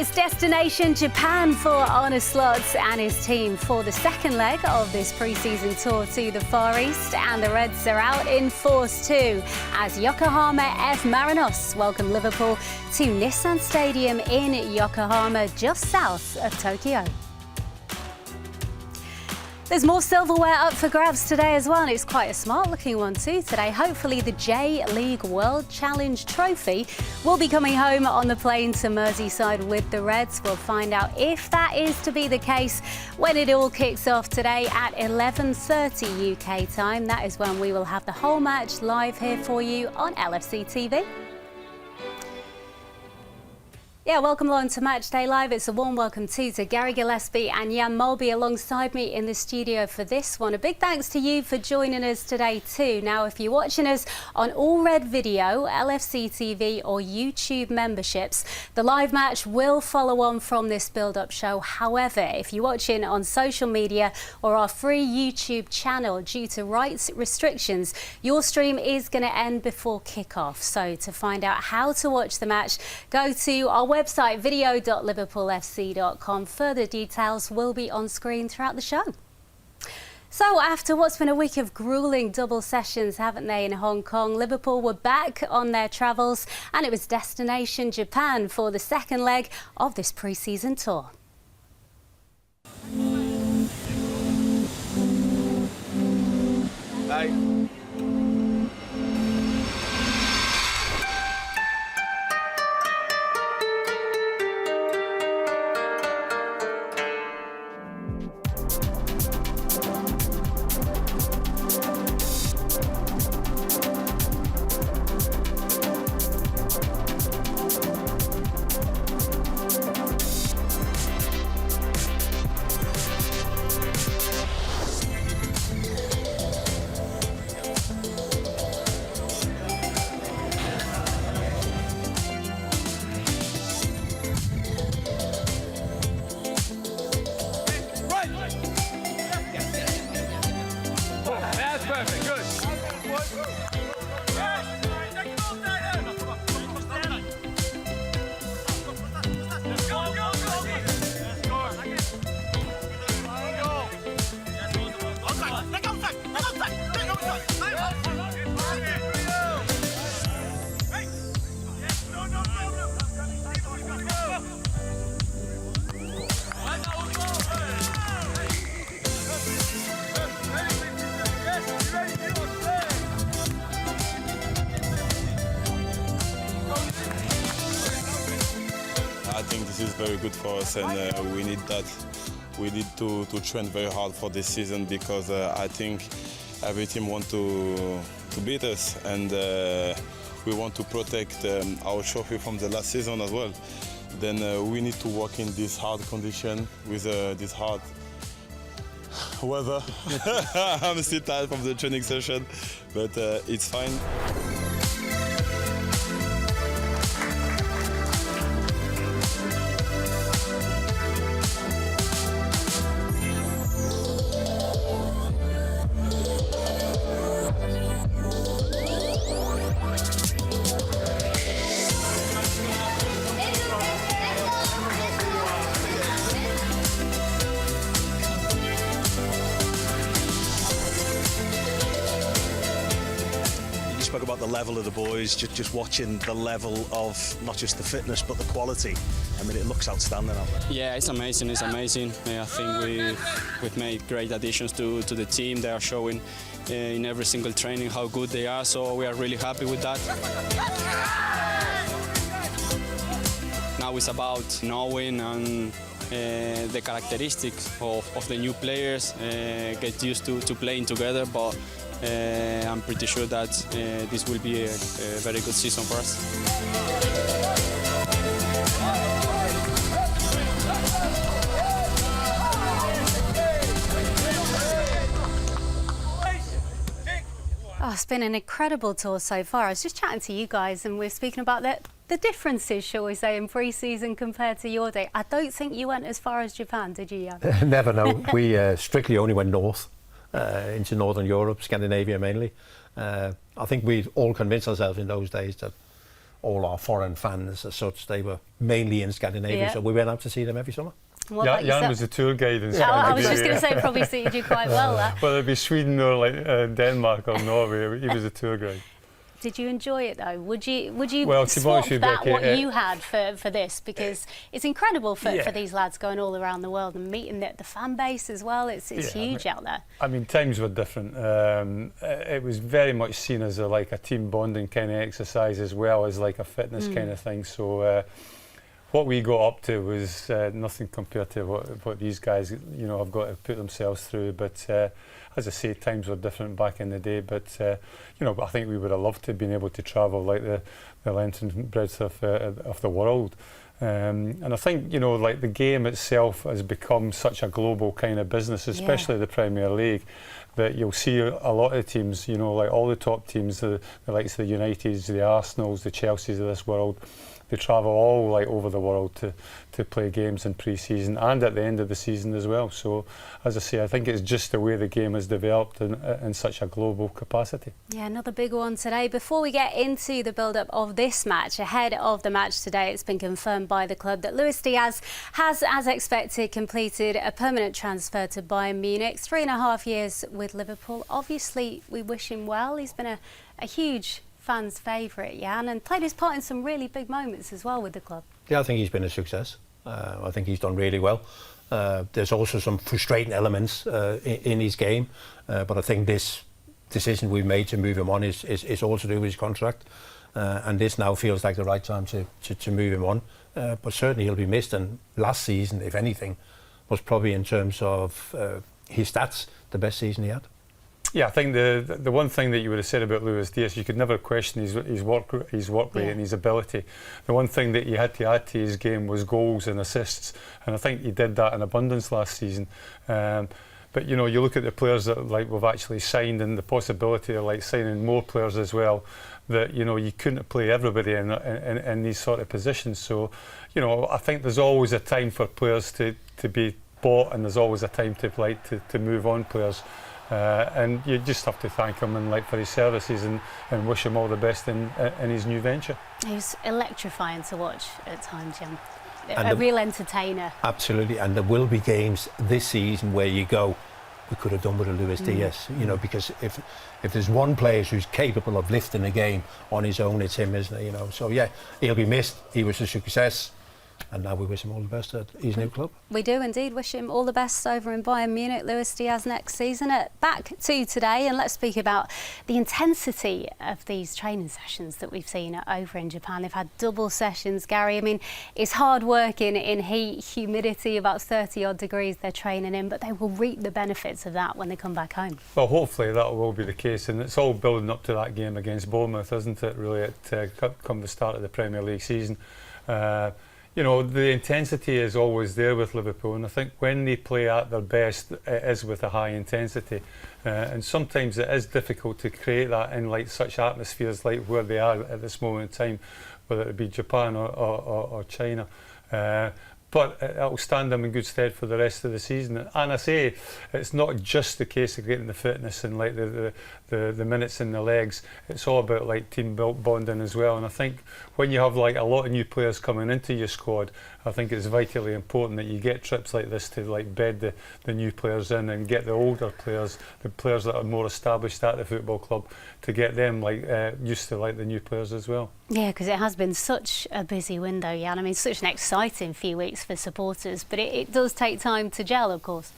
It's destination Japan for Arne Slot and his team for the second leg of this pre-season tour to the Far East, and the Reds are out in force too as Yokohama F Marinos welcome Liverpool to Nissan Stadium in Yokohama, just south of Tokyo. There's more silverware up for grabs today as well, and it's quite a smart looking one too today. Hopefully the J-League World Challenge Trophy will be coming home on the plane to Merseyside with the Reds. We'll find out if that is to be the case when it all kicks off today at 11:30 UK time. That is when we will have the whole match live here for you on LFC TV. Yeah, welcome along to Matchday Live. It's a warm welcome too to Gary Gillespie and Jan Mulby alongside me in the studio for this one. A big thanks to you for joining us today too. Now, if you're watching us on All Red Video, LFC TV or YouTube memberships, the live match will follow on from this build-up show. However, if you're watching on social media or our free YouTube channel, due to rights restrictions, your stream is going to end before kickoff. So to find out how to watch the match, go to our website video.liverpoolfc.com. Further details will be on screen throughout the show. So after what's been a week of gruelling double sessions, haven't they, in Hong Kong, Liverpool were back on their travels, and it was destination Japan for the second leg of this pre-season tour. Bye. I think this is very good for us, and we need that. We need to train very hard for this season, because I think every team wants to beat us, and we want to protect our trophy from the last season as well. Then we need to work in this hard condition with this hard weather. I'm still tired from the training session, but it's fine. Spoke about the level of the boys, just watching the level of not just the fitness but the quality. I mean, it looks outstanding out there. Yeah, it's amazing. It's amazing. I think we've made great additions to the team. They are showing in every single training how good they are. So we are really happy with that. Now it's about knowing and the characteristics of the new players, get used to playing together. But I'm pretty sure that this will be a very good season for us. Oh, it's been an incredible tour so far. I was just chatting to you guys and we're speaking about the differences, shall we say, in pre-season compared to your day. I don't think you went as far as Japan, did you, Jan? Never, no. We strictly only went north. Into Northern Europe, Scandinavia mainly. I think we all convinced ourselves in those days that all our foreign fans as such, they were mainly in Scandinavia, so we went out to see them every summer. Jan was the tour guide in Scandinavia. I was just going to say, probably suited you quite well there. Whether it be Sweden or like Denmark or Norway, he was a tour guide. Did you enjoy it though? Would you swap that what you had for this? Because it's incredible for these lads going all around the world and meeting the fan base as well. It's huge out there. I mean, times were different. It was very much seen as like a team bonding kind of exercise as well as like a fitness kind of thing. So what we got up to was nothing compared to what these guys, have got to put themselves through. But as I say, times were different back in the day. But I think we would have loved to have been able to travel like the length and breadth of the world. And I think like the game itself has become such a global kind of business, especially the Premier League, that you'll see a lot of teams, like all the top teams, the likes of the Uniteds, the Arsenals, the Chelseas of this world. They travel all like over the world to play games in pre-season and at the end of the season as well. So, as I say, I think it's just the way the game has developed in such a global capacity. Yeah, another big one today. Before we get into the build-up of this match, ahead of the match today, it's been confirmed by the club that Luis Diaz has, as expected, completed a permanent transfer to Bayern Munich. 3.5 years with Liverpool. Obviously, we wish him well. He's been a huge fans' favourite, Jan, and played his part in some really big moments as well with the club. Yeah, I think he's been a success. I think he's done really well. There's also some frustrating elements in his game, but I think this decision we've made to move him on is all to do with his contract, and this now feels like the right time to move him on. But certainly he'll be missed, and last season, if anything, was probably in terms of his stats, the best season he had. Yeah, I think the one thing that you would have said about Luis Diaz, you could never question his work rate and his ability. The one thing that he had to add to his game was goals and assists, and I think he did that in abundance last season. But you look at the players that like we've actually signed, and the possibility of like signing more players as well. That you couldn't play everybody in these sort of positions. So I think there's always a time for players to be bought, and there's always a time to move on players. And you just have to thank him and for his services and wish him all the best in his new venture. He was electrifying to watch at times, Jan. A real entertainer. Absolutely, and there will be games this season where you go, we could have done with a Luis Diaz, because if there's one player who's capable of lifting a game on his own, it's him, isn't it? So yeah, he'll be missed. He was a success. And now we wish him all the best at his new club. We do indeed wish him all the best over in Bayern Munich, Luis Diaz next season. Back to today, and let's speak about the intensity of these training sessions that we've seen over in Japan. They've had double sessions, Gary. I mean, it's hard work in heat, humidity, about 30-odd degrees they're training in, but they will reap the benefits of that when they come back home. Well, hopefully that will be the case, and it's all building up to that game against Bournemouth, isn't it, really, come the start of the Premier League season. The intensity is always there with Liverpool, and I think when they play at their best, it is with a high intensity. And sometimes it is difficult to create that in such atmospheres like where they are at this moment in time, whether it be Japan or China. But it'll stand them in good stead for the rest of the season. And I say, it's not just the case of getting the fitness and the minutes in the legs. It's all about team bonding as well. And I think when you have a lot of new players coming into your squad, I think it's vitally important that you get trips like this to bed the new players in and get the older players, the players that are more established at the football club, to get them used to the new players as well. Yeah, because it has been such a busy window, Jan. I mean, such an exciting few weeks for supporters, but it does take time to gel, of course.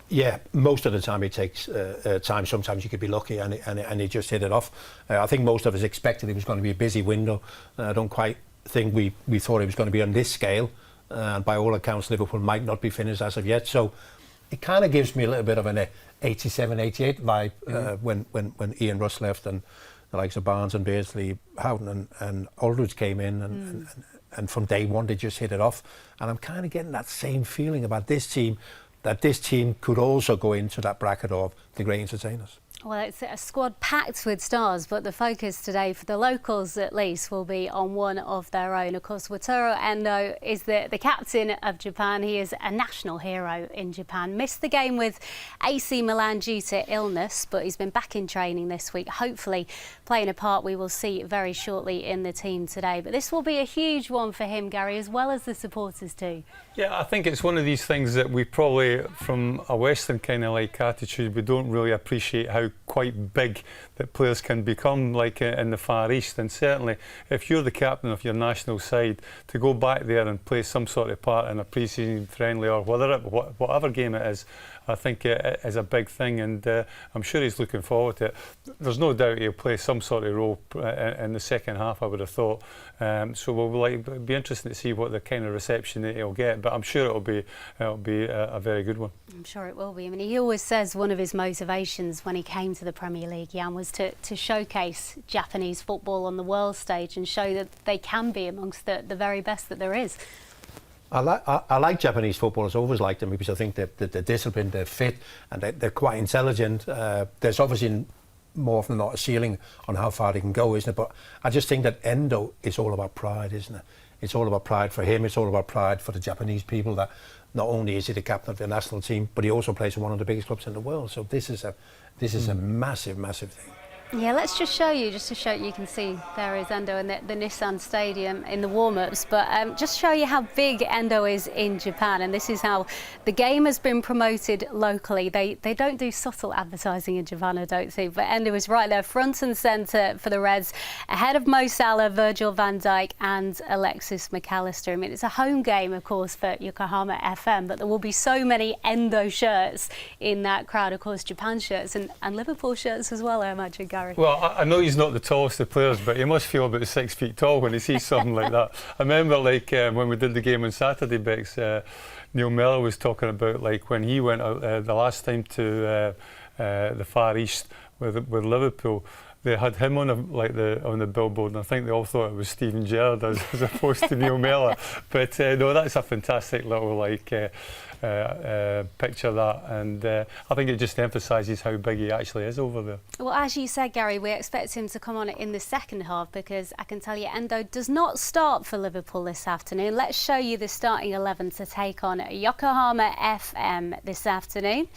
Yeah, most of the time it takes time. Sometimes you could be lucky and it just hit it off. I think most of us expected it was going to be a busy window. I don't quite think we thought it was going to be on this scale. And by all accounts, Liverpool might not be finished as of yet. So it kind of gives me a little bit of an 87, 88 vibe when Ian Russ left and the likes of Barnes and Beardsley, Houghton and Aldridge came in and from day one they just hit it off. And I'm kind of getting that same feeling about this team, that this team could also go into that bracket of the great entertainers. Well, it's a squad packed with stars, but the focus today, for the locals at least, will be on one of their own. Of course, Wataru Endo is the captain of Japan. He is a national hero in Japan. Missed the game with AC Milan due to illness, but he's been back in training this week, hopefully playing a part we will see very shortly in the team today. But this will be a huge one for him, Gary, as well as the supporters too. Yeah, I think it's one of these things that we probably, from a Western kind of like attitude, we don't really appreciate how quite big that players can become, like in the Far East. And certainly, if you're the captain of your national side, to go back there and play some sort of part in a pre-season friendly or whatever game it is, I think it is a big thing, and I'm sure he's looking forward to it. There's no doubt he'll play some sort of role in the second half, I would have thought. So we'll be interested to see what the kind of reception that he'll get, but I'm sure it'll be a very good one. I'm sure it will be. I mean, he always says one of his motivations when he came to the Premier League, Jan, was to showcase Japanese football on the world stage and show that they can be amongst the very best that there is. I like Japanese footballers. I've always liked them because I think that they're disciplined, they're fit, and they're quite intelligent. There's obviously more often than not a ceiling on how far they can go, isn't it? But I just think that Endo is all about pride, isn't it? It's all about pride for him. It's all about pride for the Japanese people, that not only is he the captain of the national team, but he also plays for one of the biggest clubs in the world. So this is a massive, massive thing. Yeah, let's just show you, you can see there is Endo in the Nissan Stadium in the warm-ups, but just show you how big Endo is in Japan, and this is how the game has been promoted locally. They don't do subtle advertising in Japan, I don't think, but Endo is right there front and centre for the Reds, ahead of Mo Salah, Virgil van Dijk and Alexis McAllister. I mean, it's a home game, of course, for Yokohama FM, but there will be so many Endo shirts in that crowd, of course, Japan shirts and Liverpool shirts as well, I imagine, Gary. Well, I know he's not the tallest of players, but he must feel about 6 feet tall when he sees something like that. I remember, when we did the game on Saturday, Bex, Neil Mellor was talking about, when he went out the last time to the Far East with Liverpool. They had him on the billboard, and I think they all thought it was Steven Gerrard as opposed to Neil Mellor. But no, that's a fantastic little picture, that, and I think it just emphasises how big he actually is over there. Well, as you said, Gary, we expect him to come on in the second half, because I can tell you Endo does not start for Liverpool this afternoon. Let's show you the starting 11 to take on Yokohama FM this afternoon.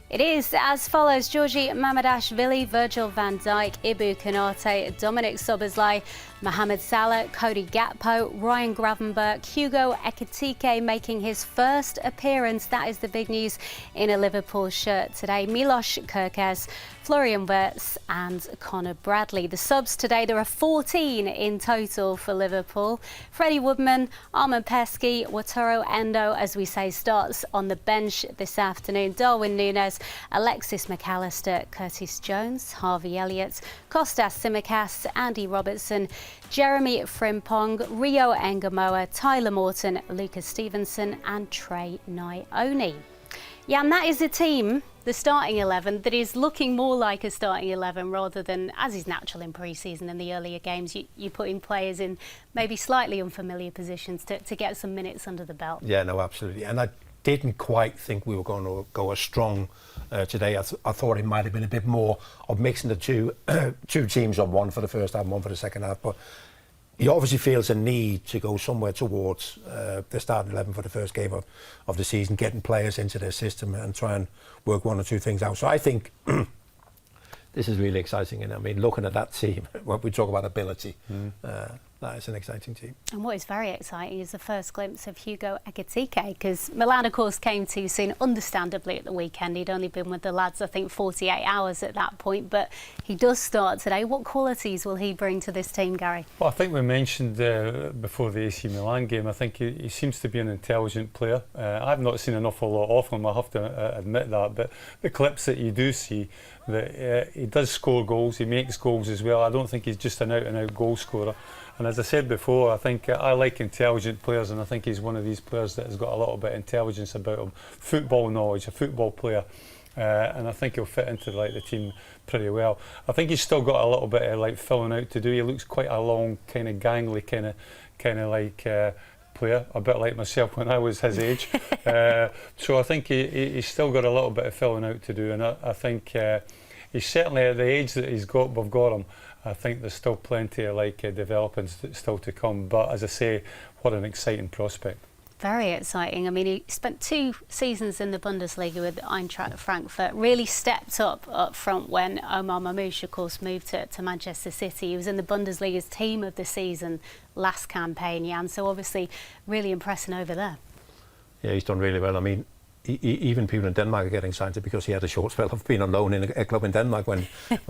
It is as follows: Georgi Mamadashvili, Virgil van Dijk, Ibu Konate, Dominic Szoboszlai, Mohamed Salah, Cody Gakpo, Ryan Gravenberch, Hugo Ekitike making his first appearance. That is the big news in a Liverpool shirt today. Milos Kerkez, Florian Wirtz and Connor Bradley. The subs today, there are 14 in total for Liverpool. Freddie Woodman, Armand Pesky, Wataru Endo, as we say, starts on the bench this afternoon. Darwin Núñez, Alexis McAllister, Curtis Jones, Harvey Elliott, Kostas Tsimikas, Andy Robertson, Jeremy Frimpong, Rio Engamoa, Tyler Morton, Lucas Stevenson and Trey Nyoni. Yeah, and that is a team, the starting 11, that is looking more like a starting 11 rather than, as is natural in pre-season and the earlier games, you put in players in maybe slightly unfamiliar positions to get some minutes under the belt. Yeah, no, absolutely. And I didn't quite think we were going to go as strong today. I thought it might have been a bit more of mixing the two teams on, one for the first half and one for the second half. But he obviously feels a need to go somewhere towards the starting 11 for the first game of the season, getting players into their system and try and work one or two things out. So I think this is really exciting. And I mean, looking at that team, when we talk about ability, that is an exciting team. And what is very exciting is the first glimpse of Hugo Ekitike, because Milan, of course, came too soon, understandably, at the weekend. He'd only been with the lads, I think, 48 hours at that point, but he does start today. What qualities will he bring to this team, Gary? Well, I think we mentioned before the AC Milan game, I think he seems to be an intelligent player. I've not seen an awful lot of him, I have to admit that, but the clips that you do see, that he does score goals, he makes goals as well. I don't think he's just an out-and-out goal scorer. And as I said before, I think I like intelligent players, and I think he's one of these players that has got a little bit of intelligence about him, football knowledge, a football player, and I think he'll fit into the team pretty well. I think he's still got a little bit of filling out to do. He looks quite a long, kind of gangly, kind of player, a bit like myself when I was his age. So I think he's still got a little bit of filling out to do, and I think he's certainly at the age that we've got him. I think there's still plenty of developing still to come. But as I say, what an exciting prospect. Very exciting. I mean, he spent 2 seasons in the Bundesliga with Eintracht Frankfurt, really stepped up front when Omar Mamouche, of course, moved to Manchester City. He was in the Bundesliga's team of the season last campaign, Jan, so obviously really impressing over there. Yeah, he's done really well. I mean, even people in Denmark are getting signed because he had a short spell of being on loan in a club in Denmark when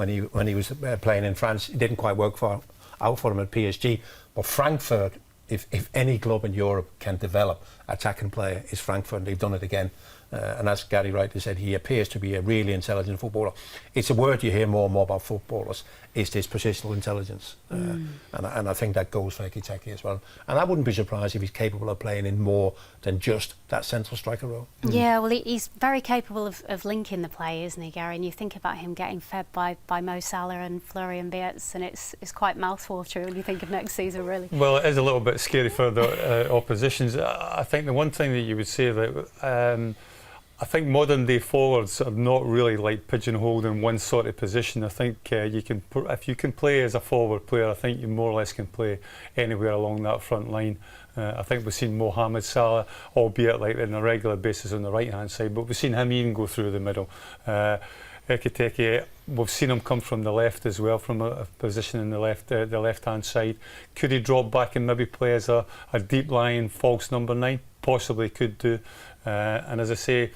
he was playing in France. It didn't quite work out for him at PSG, but Frankfurt, if any club in Europe can develop attacking player, is Frankfurt, and they've done it again. And as Gary rightly said, he appears to be a really intelligent footballer. It's a word you hear more and more about footballers, is this positional intelligence. And I think that goes for Ekiteke as well. And I wouldn't be surprised if he's capable of playing in more than just that central striker role. Yeah, well, he's very capable of linking the play, isn't he, Gary? And you think about him getting fed by Mo Salah and Florian Wirtz, and it's quite mouthwatering when you think of next season, really. Well, it is a little bit scary for the oppositions. I think the one thing that you would say that I think modern day forwards are not really pigeonholed in one sort of position. I think if you can play as a forward player, I think you more or less can play anywhere along that front line. I think we've seen Mohamed Salah, albeit on a regular basis on the right hand side, but we've seen him even go through the middle. Ekiteke, we've seen him come from the left as well, from a position in the left hand side. Could he drop back and maybe play as a deep lying false number 9? Possibly could do. And as I say,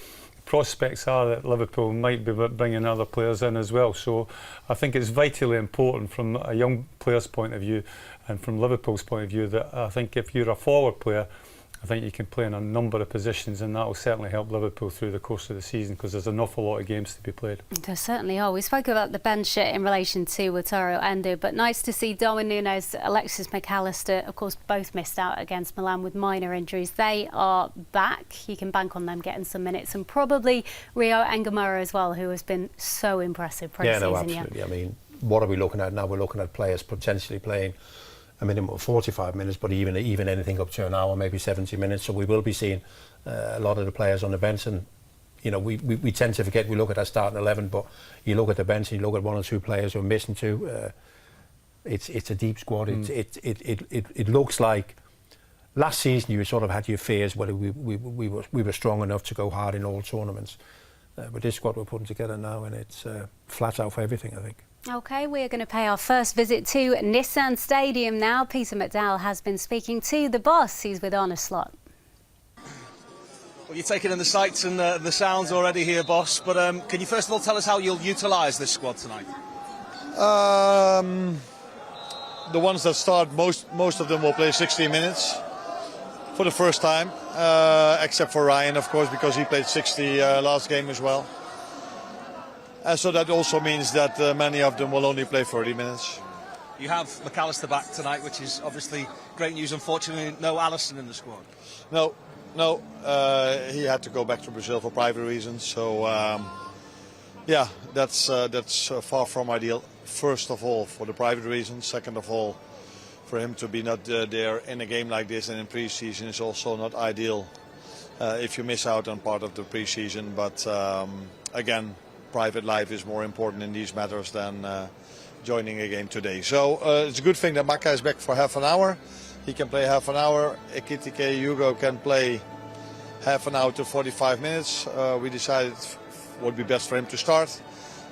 prospects are that Liverpool might be bringing other players in as well. So I think it's vitally important from a young player's point of view and from Liverpool's point of view that I think if you're a forward player, I think you can play in a number of positions, and that will certainly help Liverpool through the course of the season because there's an awful lot of games to be played. There certainly are. We spoke about the bench in relation to Wataru Endo, but nice to see Darwin Núñez, Alexis McAllister, of course, both missed out against Milan with minor injuries. They are back. You can bank on them getting some minutes, and probably Rio Engamura as well, who has been so impressive pre-season. Yeah, no, absolutely. Yeah. I mean, what are we looking at now? We're looking at players potentially playing a minimum of 45 minutes, but even anything up to an hour, maybe 70 minutes. So we will be seeing a lot of the players on the bench. And, you know, we tend to forget, we look at our starting 11, but you look at the bench and you look at 1 or 2 players who are missing too. It's a deep squad. It looks like last season you sort of had your fears whether we were strong enough to go hard in all tournaments. But this squad we're putting together now, and it's flat out for everything, I think. OK, we're going to pay our first visit to Nissan Stadium now. Peter McDowell has been speaking to the boss. He's with Arne Slot. Well, you're taking in the sights and the sounds already here, boss. But can you first of all tell us how you'll utilise this squad tonight? The ones that start, most of them will play 60 minutes for the first time, except for Ryan, of course, because he played 60 last game as well. So that also means that many of them will only play 30 minutes. You have McAllister back tonight, which is obviously great news. Unfortunately, no Alisson in the squad. No, he had to go back to Brazil for private reasons. So, yeah, that's far from ideal. First of all, for the private reasons. Second of all, for him to be not there in a game like this and in pre-season is also not ideal if you miss out on part of the pre-season. But again, private life is more important in these matters than joining a game today. So it's a good thing that Maka is back for half an hour. He can play half an hour. Ekiteke Hugo can play half an hour to 45 minutes. We decided it would be best for him to start.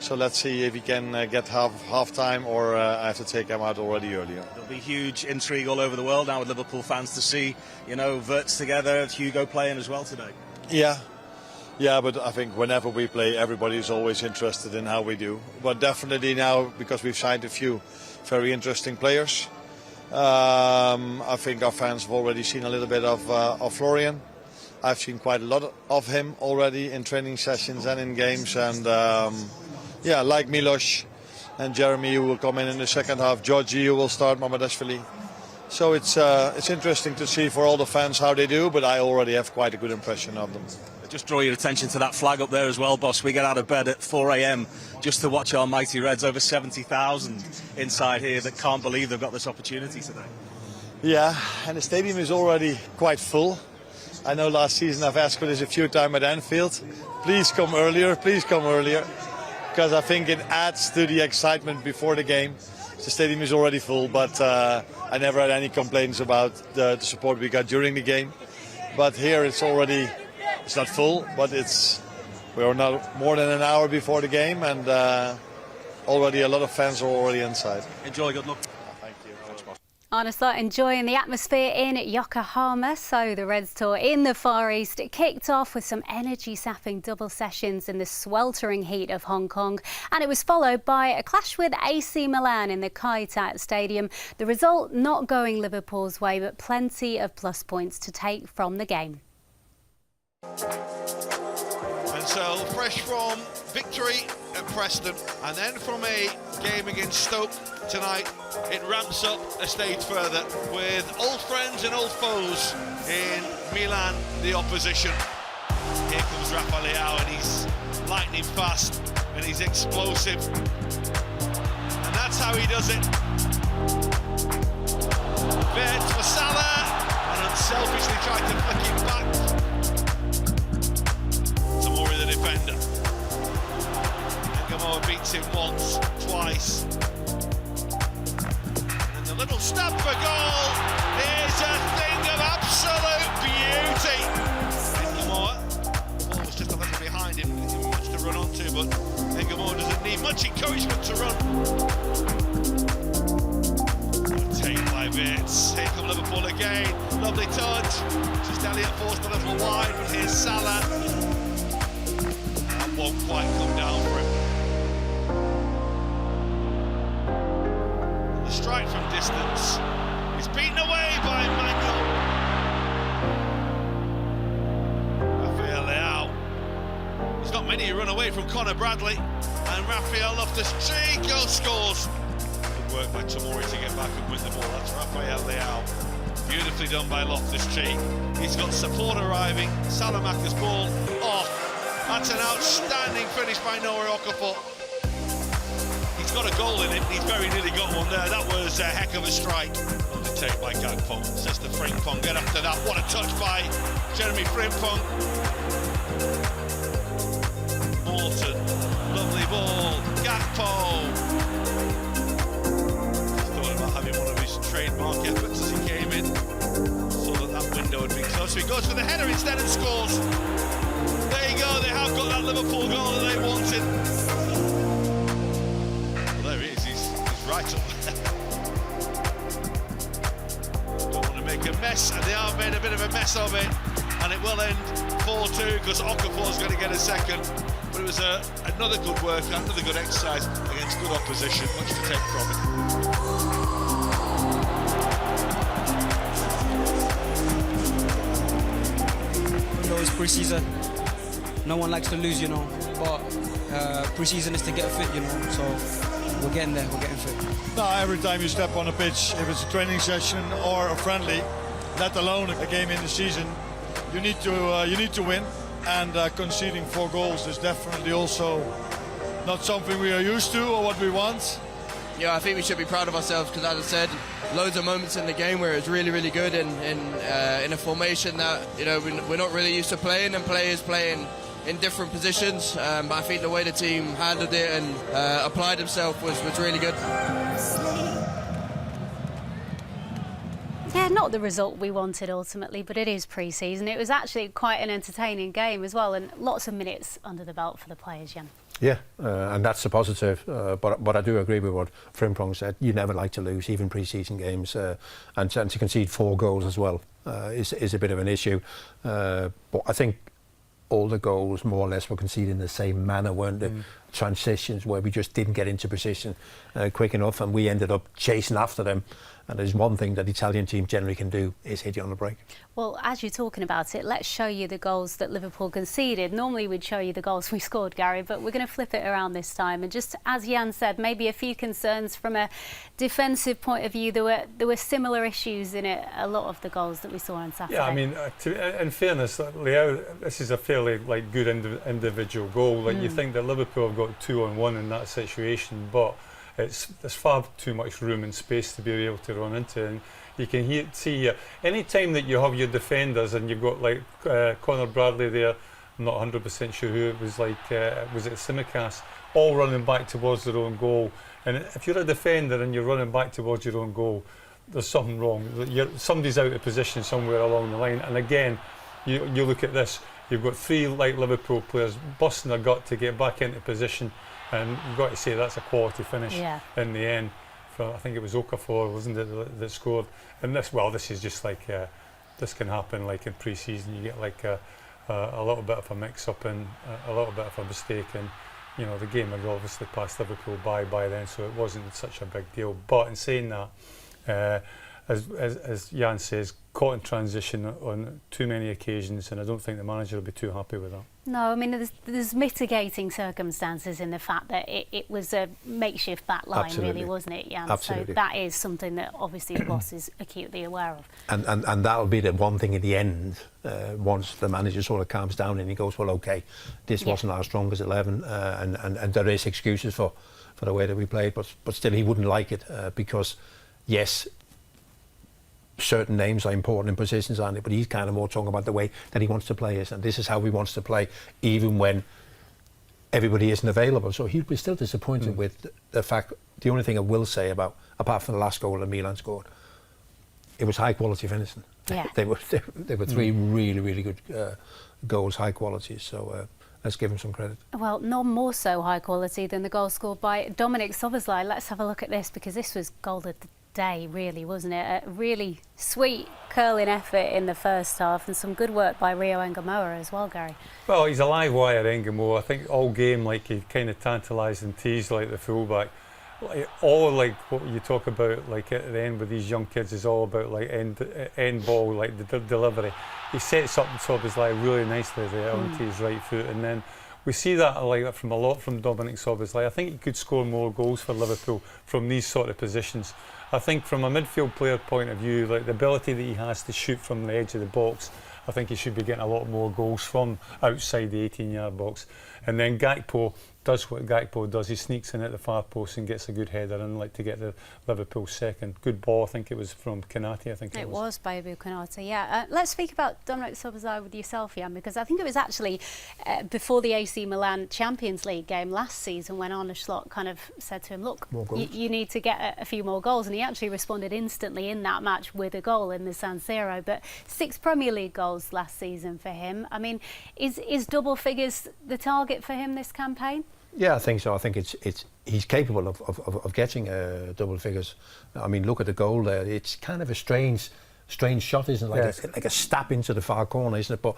So let's see if he can get half time, or I have to take him out already earlier. There'll be huge intrigue all over the world now with Liverpool fans to see, you know, Wirtz together, Hugo playing as well today. Yeah, but I think whenever we play, everybody is always interested in how we do. But definitely now, because we've signed a few very interesting players, I think our fans have already seen a little bit of Florian. I've seen quite a lot of him already in training sessions and in games. And yeah, like Milos and Jeremy, who will come in the second half. Georgie, who will start, Mamadashvili. So it's interesting to see for all the fans how they do, but I already have quite a good impression of them. Just draw your attention to that flag up there as well, boss. We get out of bed at 4 a.m. just to watch our mighty Reds. Over 70,000 inside here that can't believe they've got this opportunity today. Yeah, and the stadium is already quite full. I know last season I've asked for this a few times at Anfield. Please come earlier, because because I think it adds to the excitement before the game. The stadium is already full, but I never had any complaints about the support we got during the game. But here it's not full, but we are now more than an hour before the game, and already a lot of fans are already inside. Enjoy, good luck. Thank you. Arne start enjoying the atmosphere in Yokohama. So the Reds tour in the Far East kicked off with some energy-sapping double sessions in the sweltering heat of Hong Kong, and it was followed by a clash with AC Milan in the Kai Tak Stadium. The result not going Liverpool's way, but plenty of plus points to take from the game. And so fresh from victory at Preston and then from a game against Stoke tonight, it ramps up a stage further with old friends and old foes in Milan, the opposition. Here comes Rafa Leao, and he's lightning fast and he's explosive, and that's how he does it. Bit for Salah, and unselfishly tried to flick it back. Tomori, the defender. Yokohama beats him once, twice. And the little stab for goal is a thing of absolute beauty. Yokohama, ball was just a little behind him, didn't have much to run onto, but Yokohama doesn't need much encouragement to run. Taken by Vitz. Here come Liverpool again. Lovely touch. Just Elliott forced a little wide, but here's Salah. That won't quite come down for him. The strike from distance is beaten away by Manuel. Rafael Leao. There's not many who run away from Conor Bradley, and Rafael Loftus-Cheek scores. Good work by Tomori to get back and win the ball. That's Rafael Leao. Beautifully done by Loftus-Cheek. He's got support arriving. Salamaker's ball off. That's an outstanding finish by Noah Okafor. He's got a goal in it. He's very nearly got one there. That was a heck of a strike. Lovely take by Gakpo. Says to Frimpong. Get after that. What a touch by Jeremy Frimpong. Morton. Lovely ball. Gakpo. Thought about having one of his trademark efforts as he came in. Saw that window had been closed. So he goes for the header instead and scores. There you go, they have got that Liverpool goal that they wanted. Well, there he is, he's right up there. Don't want to make a mess, and they have made a bit of a mess of it. And it will end 4-2 because Okafor's going to get a second. But it was another good work, another good exercise against good opposition. Much to take from it. It's pre-season. No one likes to lose, you know, but pre-season is to get fit, you know, so we're getting there, we're getting fit. No, every time you step on a pitch, if it's a training session or a friendly, let alone a game in the season, you need to win, and conceding 4 goals is definitely also not something we are used to or what we want. Yeah, I think we should be proud of ourselves because, as I said, loads of moments in the game where it's really, really good in a formation that, you know, we're not really used to playing, and players playing in different positions. But I think the way the team handled it and applied themselves was really good. Yeah, not the result we wanted ultimately, but it is pre-season. It was actually quite an entertaining game as well, and lots of minutes under the belt for the players, Jan. Yeah, and that's a positive. But I do agree with what Frimpong said. You never like to lose, even pre-season games, and to concede 4 goals as well is a bit of an issue. But I think all the goals more or less were conceded in the same manner, weren't they? Transitions where we just didn't get into position quick enough, and we ended up chasing after them. And there's one thing that the Italian team generally can do is hit you on the break. Well, as you're talking about it, let's show you the goals that Liverpool conceded. Normally we'd show you the goals we scored, Gary, but we're going to flip it around this time. And just as Jan said, maybe a few concerns from a defensive point of view. There were similar issues in it, a lot of the goals that we saw on Saturday. Yeah, I mean, in fairness, Leao, this is a fairly good individual goal. You think that Liverpool have got 2-on-1 in that situation, but there's far too much room and space to be able to run into, and you can see any time that you have your defenders and you've got like Conor Bradley there I'm not 100% sure who it was, like was it Simicast, all running back towards their own goal. And if you're a defender and you're running back towards your own goal, there's something wrong. Somebody's out of position somewhere along the line. And again, you look at this, you've got 3 like Liverpool players busting their gut to get back into position, and you've got to say that's a quality finish in the end. I think it was Okafor, wasn't it, that scored. And this is just like this can happen like in pre-season. You get like a little bit of a mix-up and a little bit of a mistake, and you know the game had obviously passed Liverpool by then, so it wasn't such a big deal. But in saying that, as Jan says, caught in transition on too many occasions, and I don't think the manager will be too happy with that. No, I mean there's mitigating circumstances in the fact that it was a makeshift back line, really, wasn't it, Jan? Absolutely. So that is something that obviously the boss is acutely aware of. And that'll be the one thing at the end, once the manager sort of calms down and he goes, well, okay, this wasn't our strongest 11, and there is excuses for the way that we played, but still he wouldn't like it, because yes, certain names are important in positions, aren't they? But he's kind of more talking about the way that he wants to play us, and this is how he wants to play, even when everybody isn't available. So he'd be still disappointed with the fact. The only thing I will say about, apart from the last goal that Milan scored, it was high quality finishing. Yeah, they were 3 really good goals, high quality. So let's give him some credit. Well, none more so high quality than the goal scored by Dominic Szoboszlai. Let's have a look at this, because this was goal of the day, really, wasn't it? A really sweet curling effort in the first half, and some good work by Rio Engamoa as well, Gary. Well, he's a live wire, Engamoa. I think all game, like, he kind of tantalised and teased like the fullback. All like what you talk about, like at the end with these young kids, is all about like end ball, like the delivery. He sets up the top of his line really nicely there onto his right foot, and then we see that like from a lot from Dominic Szoboszlai. I think he could score more goals for Liverpool from these sort of positions. I think from a midfield player point of view, like the ability that he has to shoot from the edge of the box, I think he should be getting a lot more goals from outside the 18-yard box. And then Gakpo does what Gakpo does. He sneaks in at the far post and gets a good header in, like, to get the Liverpool second. Good ball, I think it was from Konate, I think it was. It was by Konate, yeah. Let's speak about Dominic Szoboszlai with yourself, Jan, because I think it was actually before the AC Milan Champions League game last season when Arne Slot kind of said to him, look, you need to get a few more goals, and he actually responded instantly in that match with a goal in the San Siro. But 6 Premier League goals last season for him. I mean, is double figures the target for him this campaign? Yeah, I think so. I think he's capable of getting double figures. I mean, look at the goal there. It's kind of a strange shot, isn't it? Like a stab into the far corner, isn't it? But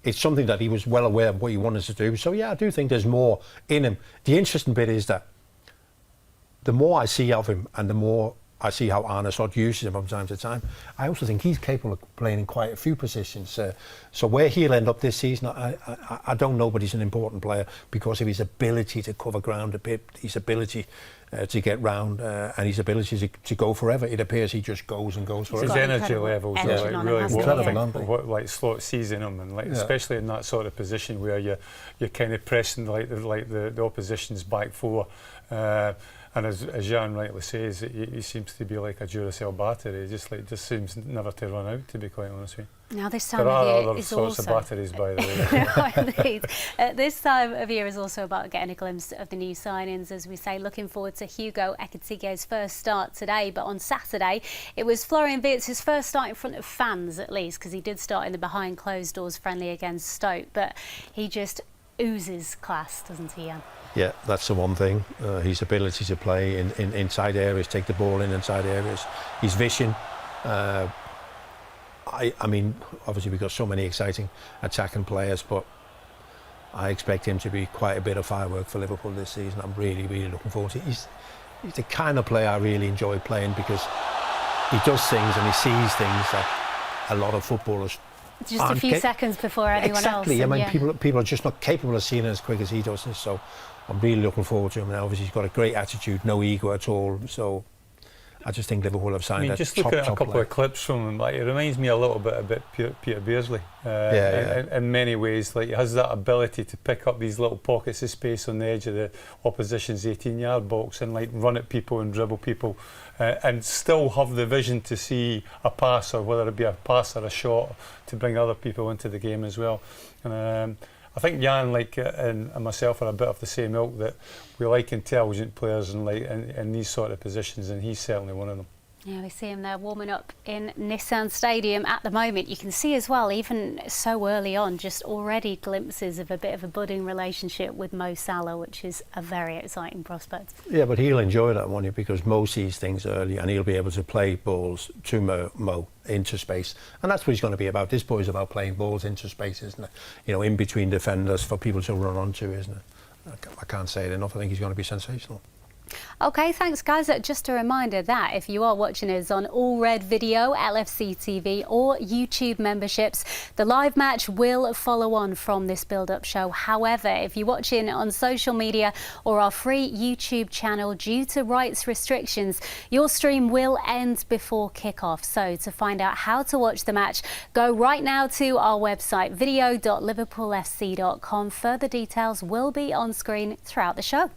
it's something that he was well aware of what he wanted to do. So yeah, I do think there's more in him. The interesting bit is that the more I see of him and the more I see how Arne Slot uses him from time to time, I also think he's capable of playing in quite a few positions. So where he'll end up this season, I don't know, but he's an important player because of his ability to cover ground a bit, his ability to get round, and his ability to go forever. It appears he just goes and goes forever. His energy levels are like really what like Slot sees in him, and like especially in that sort of position where you're kind of pressing like the opposition's back four. And as Jan rightly says, he seems to be like a Duracell battery. He just seems never to run out, to be quite honest with you. Now this time there of are year other is sorts also of batteries, by the way. indeed. This time of year is also about getting a glimpse of the new signings, as we say. Looking forward to Hugo Ekitike's first start today, but on Saturday it was Florian Wirtz's first start in front of fans, at least, because he did start in the behind closed doors friendly against Stoke, but he just oozes class, doesn't he, Jan? Yeah, that's the one thing. His ability to play in inside areas, take the ball in inside areas, his vision. I mean, obviously we've got so many exciting attacking players, but I expect him to be quite a bit of firework for Liverpool this season. I'm really looking forward to it. He's the kind of player I really enjoy playing because he does things and he sees things that a lot of footballers just a few seconds before anyone else. Exactly. I mean, people are just not capable of seeing it as quick as he does. So I'm really looking forward to him. And obviously he's got a great attitude, no ego at all. So I just think Liverpool have signed a just looking at a couple of clips from him, like, it reminds me a little bit about Peter Beardsley. In many ways, like, he has that ability to pick up these little pockets of space on the edge of the opposition's 18-yard box and like run at people and dribble people, and still have the vision to see a pass, or whether it be a pass or a shot, to bring other people into the game as well. And I think Jan, and myself are a bit of the same ilk, that we like intelligent players in these sort of positions, and he's certainly one of them. Yeah, we see him there warming up in Nissan Stadium at the moment. You can see as well, even so early on, just already glimpses of a bit of a budding relationship with Mo Salah, which is a very exciting prospect. Yeah, but he'll enjoy that, won't he? Because Mo sees things early and he'll be able to play balls to Mo into space. And that's what he's going to be about. This boy's about playing balls into space, isn't it? You know, in between defenders for people to run onto, isn't it? I can't say it enough. I think he's going to be sensational. OK, thanks, guys. Just a reminder that if you are watching us on All Red Video, LFC TV or YouTube memberships, the live match will follow on from this build-up show. However, if you're watching on social media or our free YouTube channel, due to rights restrictions, your stream will end before kick-off. So to find out how to watch the match, go right now to our website, video.liverpoolfc.com. Further details will be on screen throughout the show.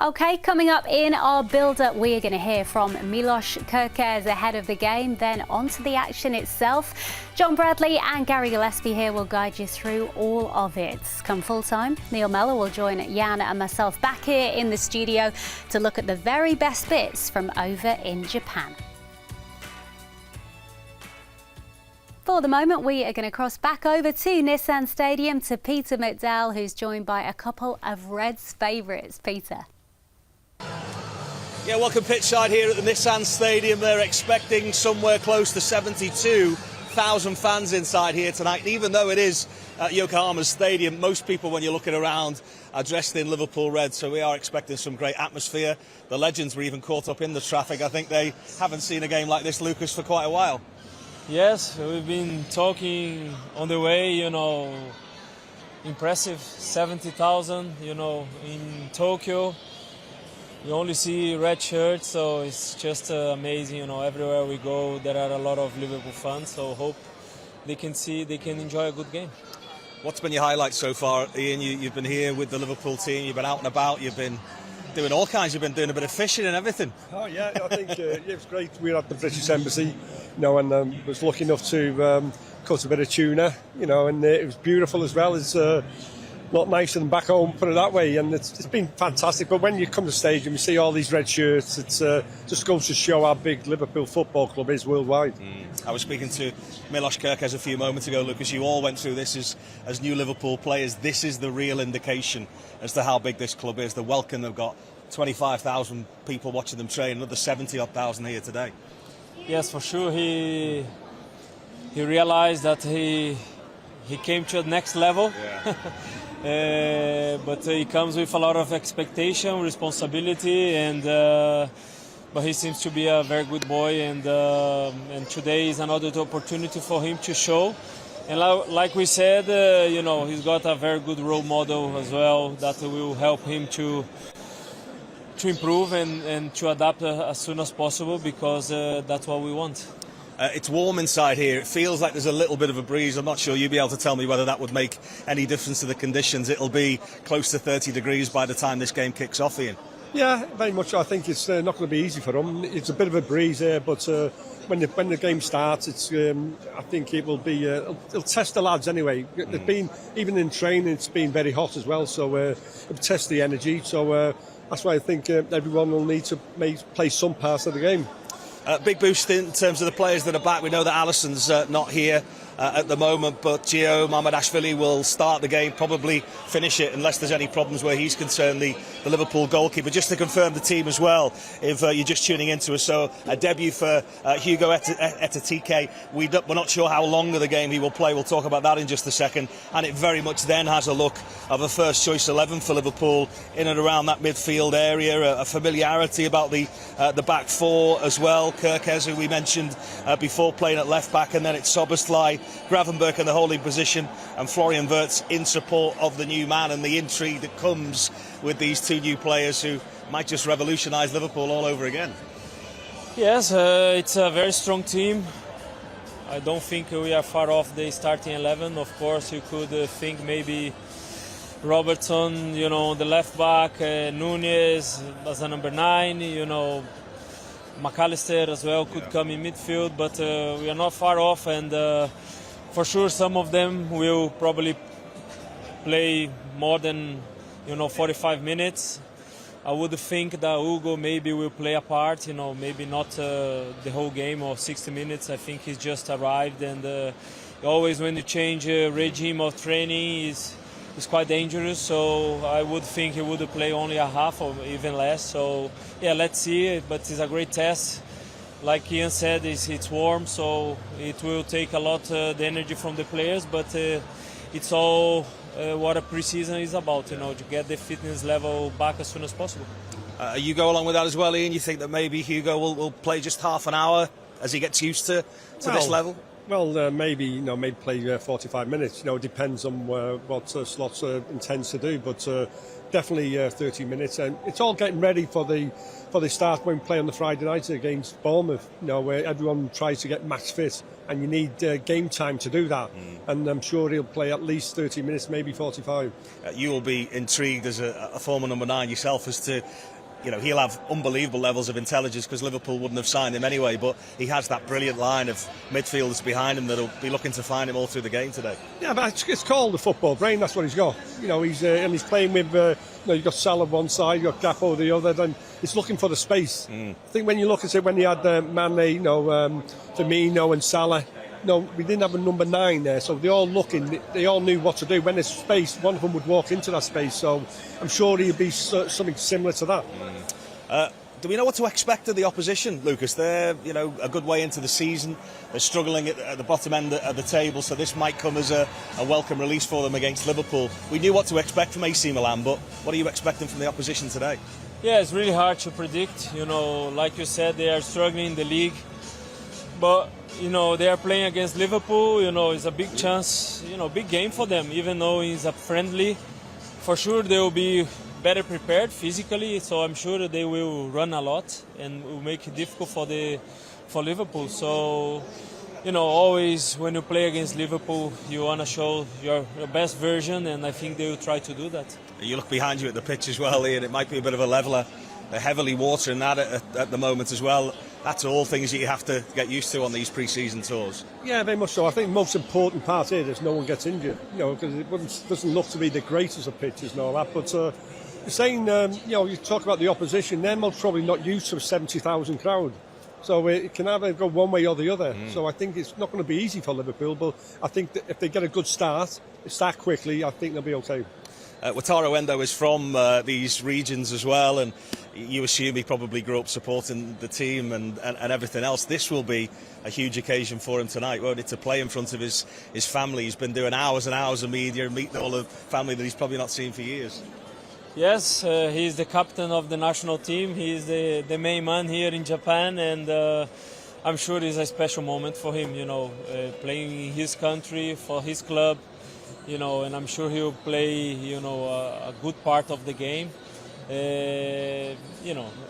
OK, coming up in our build-up, we are going to hear from Milos Kerkez ahead of the game, then on to the action itself. John Bradley and Gary Gillespie here will guide you through all of it. Come full-time, Neil Mellor will join Jan and myself back here in the studio to look at the very best bits from over in Japan. For the moment, we are going to cross back over to Nissan Stadium to Peter McDowell, who's joined by a couple of Reds favourites. Peter. Yeah, welcome pitchside here at the Nissan Stadium. They're expecting somewhere close to 72,000 fans inside here tonight. And even though it is at Yokohama's stadium, most people, when you're looking around, are dressed in Liverpool red. So we are expecting some great atmosphere. The legends were even caught up in the traffic. I think they haven't seen a game like this, Lucas, for quite a while. Yes, we've been talking on the way, you know, impressive 70,000, you know, in Tokyo. You only see red shirts, so it's just amazing, you know, everywhere we go there are a lot of Liverpool fans, so hope they can enjoy a good game. What's been your highlights so far, Ian? You've been here with the Liverpool team, you've been out and about, you've been doing all kinds, you've been doing a bit of fishing and everything. Oh yeah, I think it was great. We were at the British Embassy, you know, and was lucky enough to cut a bit of tuna, you know, and it was beautiful as well. It's a lot nicer than back home, put it that way, and it's been fantastic. But when you come to the stadium, you see all these red shirts, it's just goes to show how big Liverpool Football Club is worldwide. I was speaking to Milos Kerkez a few moments ago, Lucas. You all went through this as new Liverpool players. This is the real indication as to how big this club is. The welcome they've got, 25,000 people watching them train, another 70,000 here today. Yes, for sure. He realized that he came to the next level. Yeah. But he comes with a lot of expectation, responsibility, and but he seems to be a very good boy, and today is another opportunity for him to show. And like we said, you know, he's got a very good role model as well that will help him to improve and to adapt as soon as possible, because that's what we want. It's warm inside here. It feels like there's a little bit of a breeze. I'm not sure you'll be able to tell me whether that would make any difference to the conditions. It'll be close to 30 degrees by the time this game kicks off, Ian. Yeah, very much. I think it's not going to be easy for them. It's a bit of a breeze here, but when the game starts, it's I think it will be. It'll test the lads anyway. They've been, even in training, it's been very hot as well, so it'll test the energy. So that's why I think everyone will need to play some parts of the game. Big boost in terms of the players that are back. We know that Alisson's not here at the moment, but Gio Mamardashvili will start the game, probably finish it unless there's any problems where he's concerned, the Liverpool goalkeeper. Just to confirm the team as well, if you're just tuning into us, so a debut for Hugo Ekitike. We're not sure how long of the game he will play. We'll talk about that in just a second. And it very much then has a look of a first choice 11 for Liverpool in and around that midfield area, a familiarity about the back four as well. Kerkez, who we mentioned before, playing at left back, and then it's Szoboszlai, Gravenberch in the holding position, and Florian Wirtz in support of the new man, and the intrigue that comes with these two new players who might just revolutionise Liverpool all over again. Yes, it's a very strong team. I don't think we are far off the starting 11. Of course, you could think maybe Robertson, you know, the left back, Nunez as a number 9, you know, McAllister as well could come in midfield, but we are not far off, and for sure some of them will probably play more than 45 minutes. I would think that Hugo maybe will play a part, maybe not the whole game or 60 minutes. I think he's just arrived, and always when you change regime of training is quite dangerous. So I would think he would play only a half or even less. So yeah, let's see. But it's a great test. Like Ian said, it's warm, so it will take a lot the energy from the players. But it's all what a pre-season is about, to get the fitness level back as soon as possible. You go along with that as well, Ian? You think that maybe Hugo will play just half an hour as he gets used to this level? Well, maybe play 45 minutes. It depends on what Slot's intends to do, but definitely 30 minutes. And it's all getting ready for the start when we play on the Friday night against Bournemouth. Where everyone tries to get match fit, and you need game time to do that. And I'm sure he'll play at least 30 minutes, maybe 45. You will be intrigued as a former number 9 yourself as to. He'll have unbelievable levels of intelligence because Liverpool wouldn't have signed him anyway, but he has that brilliant line of midfielders behind him that'll be looking to find him all through the game today. Yeah, but it's called the football brain. That's what he's got. He's playing with. You've got Salah one side, you've got Gakpo the other. Then it's looking for the space. I think when you look at it, when you had Mane, Firmino and Salah. We didn't have a number 9 there, so they all knew what to do. When there's space, one of them would walk into that space, so I'm sure he'll be something similar to that. Do we know what to expect of the opposition, Lucas? They're a good way into the season. They're struggling at the bottom end of the table, so this might come as a welcome release for them against Liverpool. We knew what to expect from AC Milan, but what are you expecting from the opposition today? Yeah, it's really hard to predict. Like you said, they are struggling in the league, but they are playing against Liverpool. It's a big chance, big game for them, even though it's a friendly. For sure, they will be better prepared physically, so I'm sure that they will run a lot and will make it difficult for Liverpool. So, always when you play against Liverpool, you want to show your best version, and I think they will try to do that. You look behind you at the pitch as well, Ian. It might be a bit of a leveller. They're heavily watering that at the moment as well. That's all things that you have to get used to on these pre-season tours. Yeah, very much so. I think the most important part here is no one gets injured. Because it doesn't look to be the greatest of pitches and all that. But you're saying, you talk about the opposition. They're most probably not used to a 70,000 crowd. So it can either go one way or the other. So I think it's not going to be easy for Liverpool. But I think that if they get a good start quickly, I think they'll be okay. Wataru Endo is from these regions as well, and you assume he probably grew up supporting the team and everything else. This will be a huge occasion for him tonight, won't it, to play in front of his family. He's been doing hours and hours of media and meeting all the family that he's probably not seen for years. Yes, he's the captain of the national team. He's the main man here in Japan, and I'm sure it's a special moment for him, playing in his country, for his club. And I'm sure he'll play, a good part of the game. I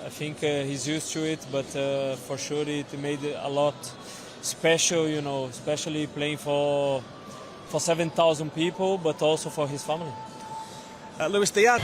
think he's used to it, but for sure it made it a lot special, especially playing for 7,000 people, but also for his family. Luis Diaz.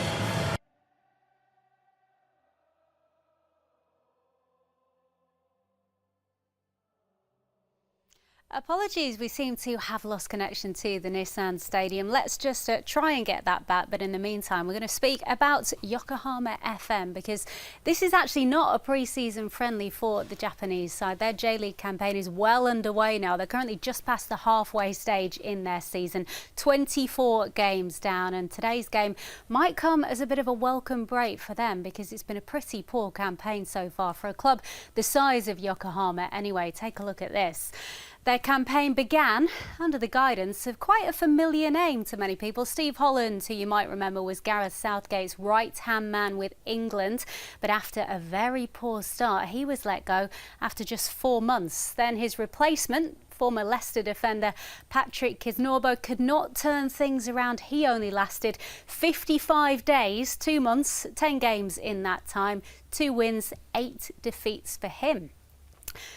Apologies, we seem to have lost connection to the Nissan Stadium. Let's just try and get that back, but in the meantime, we're going to speak about Yokohama FM, because this is actually not a pre-season friendly for the Japanese side. Their J-League campaign is well underway now. They're currently just past the halfway stage in their season, 24 games down, and today's game might come as a bit of a welcome break for them, because it's been a pretty poor campaign so far for a club the size of Yokohama. Anyway, take a look at this. Their campaign began under the guidance of quite a familiar name to many people. Steve Holland, who you might remember was Gareth Southgate's right-hand man with England. But after a very poor start, he was let go after just 4 months. Then his replacement, former Leicester defender Patrick Kisnorbo, could not turn things around. He only lasted 55 days, 2 months, 10 games in that time, 2 wins, 8 defeats for him.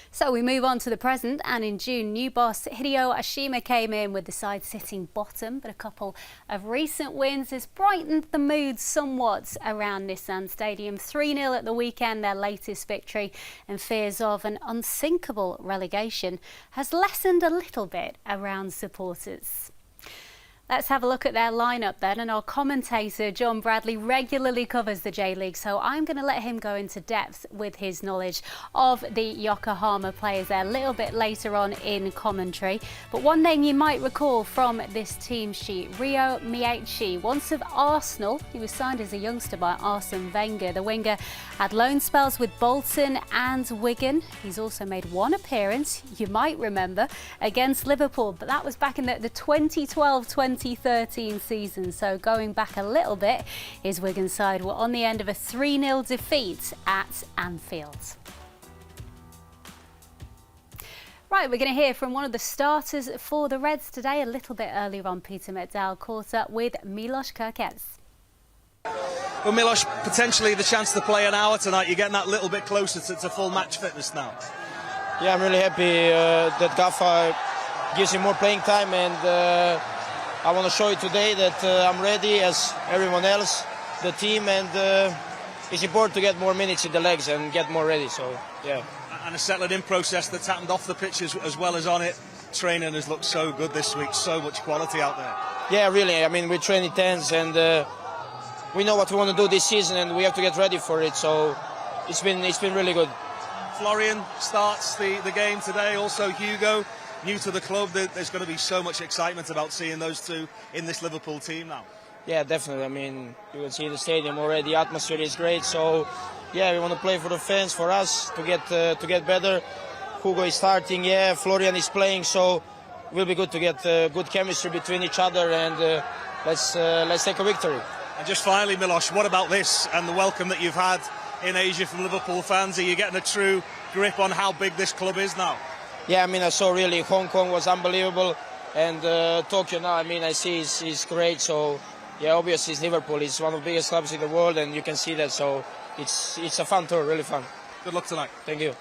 So we move on to the present, and in June, new boss Hideo Ashima came in with the side sitting bottom, but a couple of recent wins has brightened the mood somewhat around Nissan Stadium. 3-0 at the weekend, their latest victory, and fears of an unsinkable relegation has lessened a little bit around supporters. Let's have a look at their lineup then, and our commentator John Bradley regularly covers the J-League, so I'm going to let him go into depth with his knowledge of the Yokohama players there a little bit later on in commentary. But one name you might recall from this team sheet, Ryo Miyaichi, once of Arsenal. He was signed as a youngster by Arsene Wenger. The winger had loan spells with Bolton and Wigan. He's also made one appearance, you might remember, against Liverpool, but that was back in the 2012-2013 season. So going back a little bit, his Wigan side were on the end of a 3-0 defeat at Anfield. Right, we're going to hear from one of the starters for the Reds today. A little bit earlier on, Peter McDowell caught up with Milos Kerkez. Well, Milos, potentially the chance to play an hour tonight. You're getting that little bit closer to full match fitness now. Yeah, I'm really happy that Gaffa gives him more playing time, and I want to show you today that I'm ready as everyone else, the team, and it's important to get more minutes in the legs and get more ready. So, yeah. And a settling-in process that's happened off the pitch as well as on it. Training has looked so good this week, so much quality out there. Yeah, really. I mean, we train intense, and we know what we want to do this season, and we have to get ready for it. So it's been really good. Florian starts the game today. Also Hugo, new to the club. There's going to be so much excitement about seeing those two in this Liverpool team now. Yeah, definitely. I mean, you can see the stadium already. The atmosphere is great. So, yeah, we want to play for the fans, for us to get better. Hugo is starting. Yeah, Florian is playing. So, it will be good to get good chemistry between each other, and let's take a victory. And just finally, Milos, what about this and the welcome that you've had in Asia from Liverpool fans? Are you getting a true grip on how big this club is now? Yeah, I mean, I saw really Hong Kong was unbelievable, and Tokyo now, I mean, I see is great. So, yeah, obviously it's Liverpool. It's one of the biggest clubs in the world, and you can see that. So it's a fun tour, really fun. Good luck tonight. Thank you.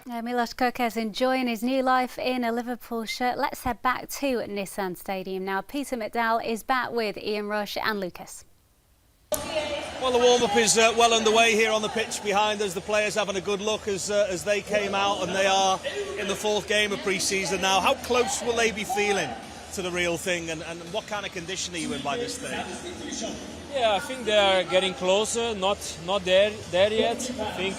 Milos Kerkez enjoying his new life in a Liverpool shirt. Let's head back to Nissan Stadium now. Peter McDowell is back with Ian Rush and Lucas. Well, the warm-up is well underway here on the pitch behind us. The players having a good look as they came out, and they are in the fourth game of pre-season now. How close will they be feeling to the real thing, and what kind of condition are you in by this stage? Yeah, I think they are getting closer, not there yet. I think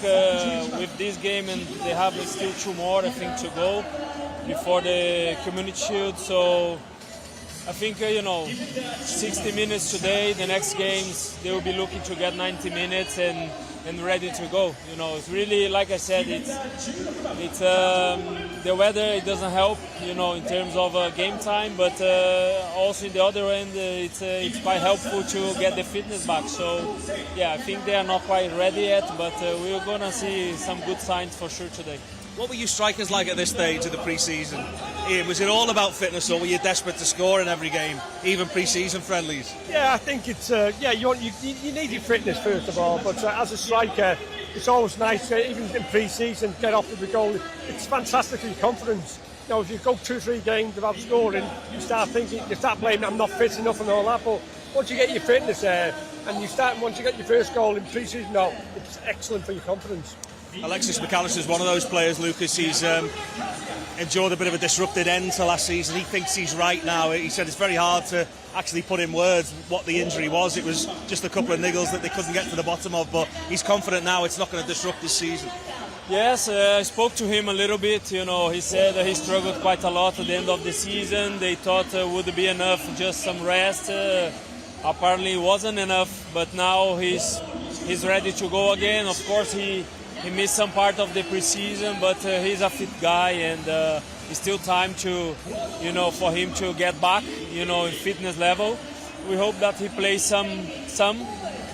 with this game, and they have still 2 more, I think, to go before the Community Shield. So I think, 60 minutes today, the next games, they will be looking to get 90 minutes and ready to go. It's really, like I said, it's the weather, it doesn't help, in terms of game time, but also in the other end, it's quite helpful to get the fitness back. So, yeah, I think they are not quite ready yet, but we're going to see some good signs for sure today. What were you strikers like at this stage of the pre-season? Ian, was it all about fitness, or were you desperate to score in every game, even pre-season friendlies? Yeah, I think it's you need your fitness first of all, but as a striker, it's always nice, even in pre-season, get off with a goal. It's fantastic for your confidence. If you go 2-3 games without scoring, you start blaming I'm not fit enough and all that. But once you get your fitness there, and once you get your first goal in pre-season, it's excellent for your confidence. Alexis McAllister is one of those players, Lucas. He's endured a bit of a disrupted end to last season. He thinks he's right now. He said it's very hard to actually put in words what the injury was. It was just a couple of niggles that they couldn't get to the bottom of, but he's confident now it's not going to disrupt his season. Yes, I spoke to him a little bit. He said he struggled quite a lot at the end of the season. They thought would be enough, just some rest. Apparently it wasn't enough, but now he's ready to go again. Of course, he missed some part of the preseason, but he's a fit guy, and it's still time to, for him to get back, in fitness level. We hope that he plays some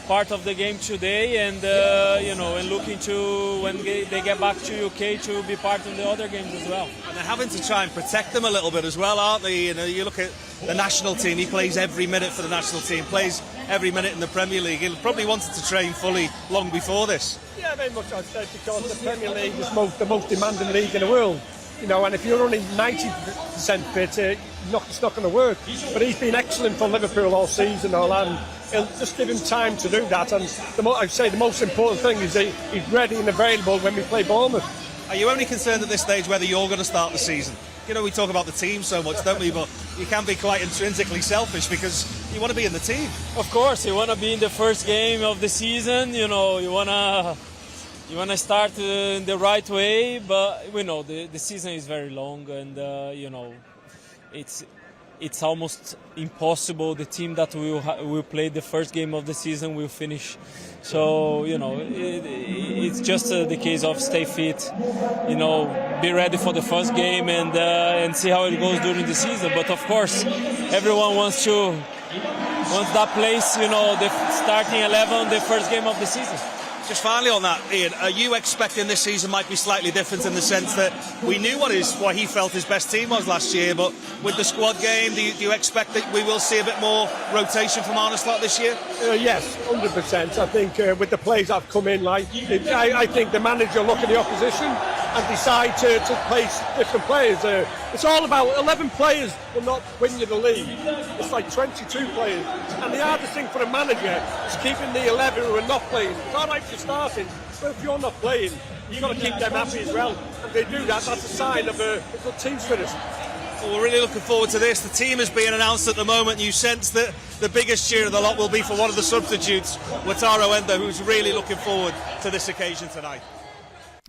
part of the game today, and and looking to when they get back to UK to be part of the other games as well. And they're having to try and protect them a little bit as well, aren't they? You look at the national team. He plays every minute for the national team. Plays every minute in the Premier League. He probably wanted to train fully long before this. Yeah, very much I'd say, because the Premier League is the most demanding league in the world. And if you're only 90% fit, it's not going to work. But he's been excellent for Liverpool all season, and it'll just give him time to do that. And I'd say the most important thing is that he's ready and available when we play Bournemouth. Are you only concerned at this stage whether you're going to start the season? You know, we talk about the team so much, don't we? But you can be quite intrinsically selfish because you want to be in the team. Of course, you want to be in the first game of the season. You know, you want to start in the right way. But we know the season is very long, and you know, it's almost impossible. The team that will play the first game of the season will finish. So, you know, it's just the case of stay fit, you know, be ready for the first game and see how it goes during the season. But of course, everyone wants that place, you know, the starting 11, the first game of the season. Just finally on that, Ian, are you expecting this season might be slightly different in the sense that we knew what he felt his best team was last year, but with the squad game, do you expect that we will see a bit more rotation from Arne Slot this year? Yes, 100%. I think with the players that have come in, I think the manager will look at the opposition and decide to place different players. It's all about 11 players will not win you the league. It's like 22 players. And the hardest thing for a manager is keeping the 11 who are not playing. It's all right for starting, but if you're not playing, you've got to keep them happy as well. And if they do that, that's a sign of a good team spirit. Well, we're really looking forward to this. The team is being announced at the moment. You sense that the biggest cheer of the lot will be for one of the substitutes, Wataru Endo, who's really looking forward to this occasion tonight.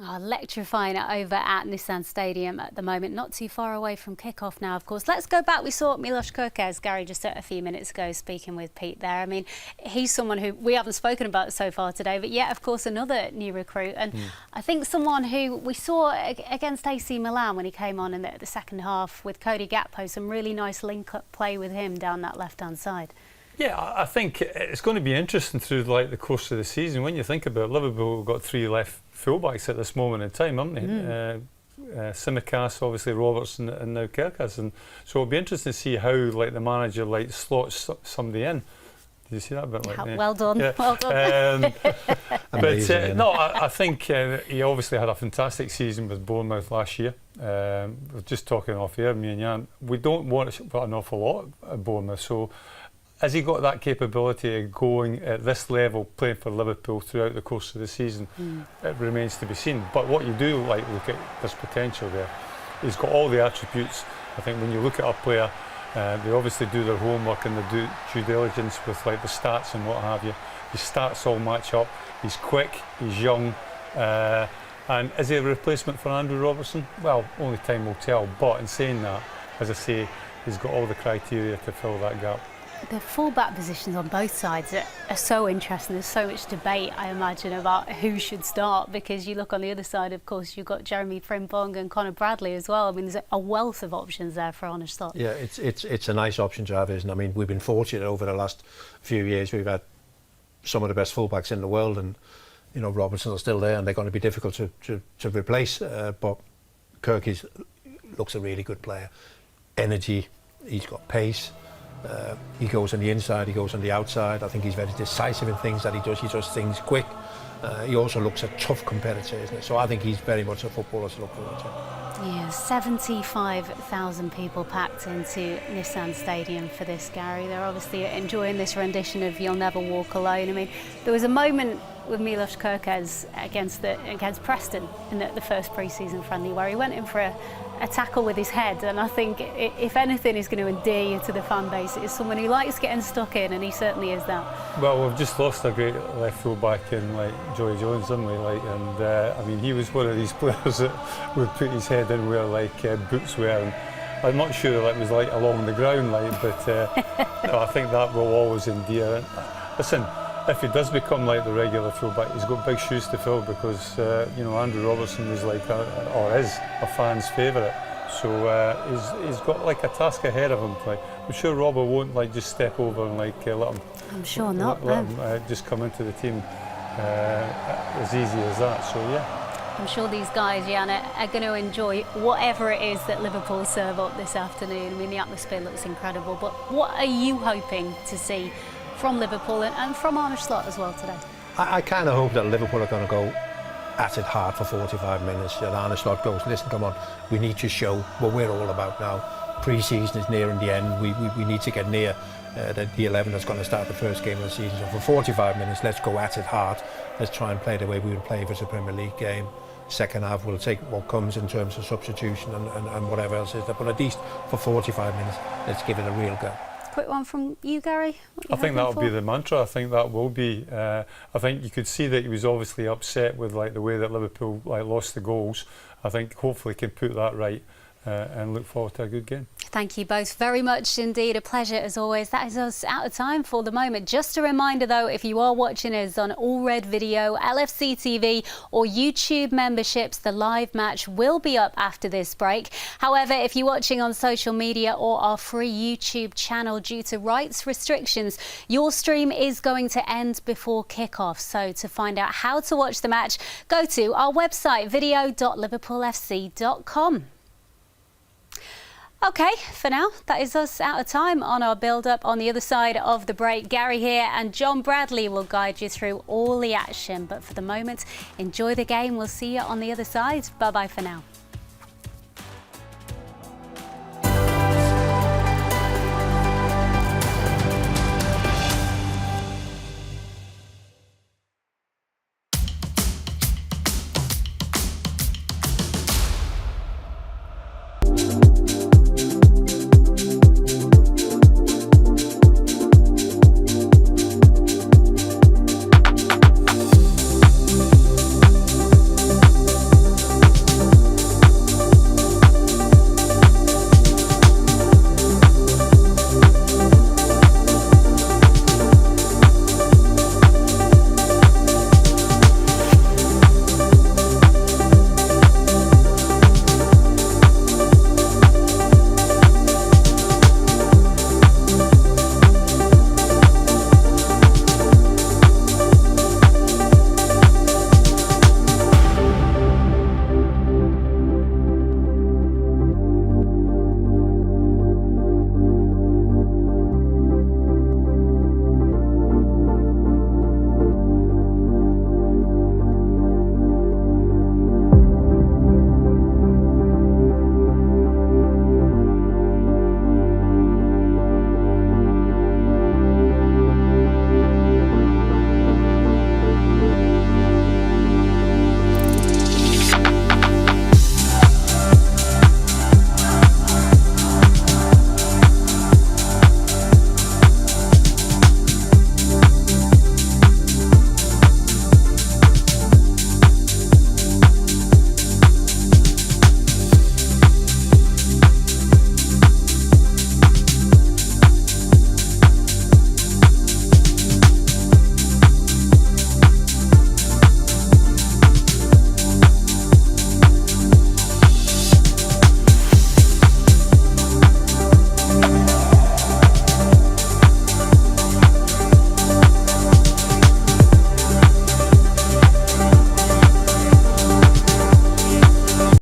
Oh, electrifying it over at Nissan Stadium at the moment, not too far away from kick-off now, of course. Let's go back. We saw Milos Kerkez, Gary, just a few minutes ago speaking with Pete there. I mean, he's someone who we haven't spoken about so far today, but yet, of course, another new recruit. And I think someone who we saw against AC Milan when he came on in the second half with Cody Gakpo, some really nice link-up play with him down that left-hand side. Yeah, I think it's going to be interesting through like the course of the season. When you think about it, Liverpool have got 3 left fullbacks at this moment in time, haven't they? Tsimikas, obviously Robertson, and now Kerkez. And so it'll be interesting to see how like the manager like slots somebody in. Did you see that bit? Like, well done, yeah. well done. But no, I think he obviously had a fantastic season with Bournemouth last year. We're just talking off air, me and Jan. We don't want an awful lot at Bournemouth, so. Has he got that capability of going at this level, playing for Liverpool throughout the course of the season? It remains to be seen. But what you do look at this potential there. He's got all the attributes. I think when you look at a player, they obviously do their homework and they do due diligence with like the stats and what have you. His stats all match up. He's quick, he's young. And is he a replacement for Andrew Robertson? Well, only time will tell. But in saying that, as I say, he's got all the criteria to fill that gap. The full-back positions on both sides are so interesting. There's so much debate, I imagine, about who should start, because you look on the other side, of course, you've got Jeremy Frimpong and Conor Bradley as well. I mean, there's a wealth of options there for Arne Slot. Yeah, it's a nice option to have, isn't it? I mean, we've been fortunate over the last few years. We've had some of the best full-backs in the world, and, you know, Robertson are still there, and they're going to be difficult to replace. But Kerkez looks a really good player. Energy, he's got pace. He goes on the inside, he goes on the outside. I think he's very decisive in things that he does. He does things quick. He also looks a tough competitor, isn't it? So I think he's very much a footballer to look forward to. Yeah, 75,000 people packed into Nissan Stadium for this, Gary. They're obviously enjoying this rendition of You'll Never Walk Alone. I mean, there was a moment with Milos Kerkez against Preston in the first pre-season friendly where he went in for a tackle with his head, and I think if anything is going to endear you to the fan base, it's someone who likes getting stuck in, and he certainly is that. Well, we've just lost a great left full back in like Joey Jones, haven't we? Like, and I mean, he was one of these players that would put his head in where like boots were, and I'm not sure that was like along the ground, like, but no, I think that will always endear. And, listen, if he does become like the regular fullback, he's got big shoes to fill, because you know, Andrew Robertson was like or is a fan's favourite, so he's got like a task ahead of him. Like, I'm sure Robert won't like just step over and like let him. I'm sure not. Let him just come into the team as easy as that. So yeah. I'm sure these guys, Jan, are going to enjoy whatever it is that Liverpool serve up this afternoon. I mean, the atmosphere looks incredible. But what are you hoping to see from Liverpool and from Arne Slot as well today? I kind of hope that Liverpool are going to go at it hard for 45 minutes. And Arne Slot goes, listen, come on, we need to show what we're all about now. Pre-season is nearing the end. We need to get near the 11 that's going to start the first game of the season. So for 45 minutes, let's go at it hard. Let's try and play the way we would play if it's a Premier League game. second half we'll take what comes in terms of substitution and whatever else is there. But at least for 45 minutes, let's give it a real go. Quick one from you, Gary. I think that'll be the mantra. I think that will be. I think you could see that he was obviously upset with like the way that Liverpool lost the goals. I think hopefully he can put that right and look forward to a good game. Thank you both very much indeed. A pleasure as always. That is us out of time for the moment. Just a reminder though, if you are watching us on All Red Video, LFC TV or YouTube memberships, the live match will be up after this break. However, if you're watching on social media or our free YouTube channel, due to rights restrictions, your stream is going to end before kick-off. So to find out how to watch the match, go to our website video.liverpoolfc.com. OK, for now, that is us out of time on our build-up. On the other side of the break, Gary here and John Bradley will guide you through all the action. But for the moment, enjoy the game. We'll see you on the other side. Bye-bye for now.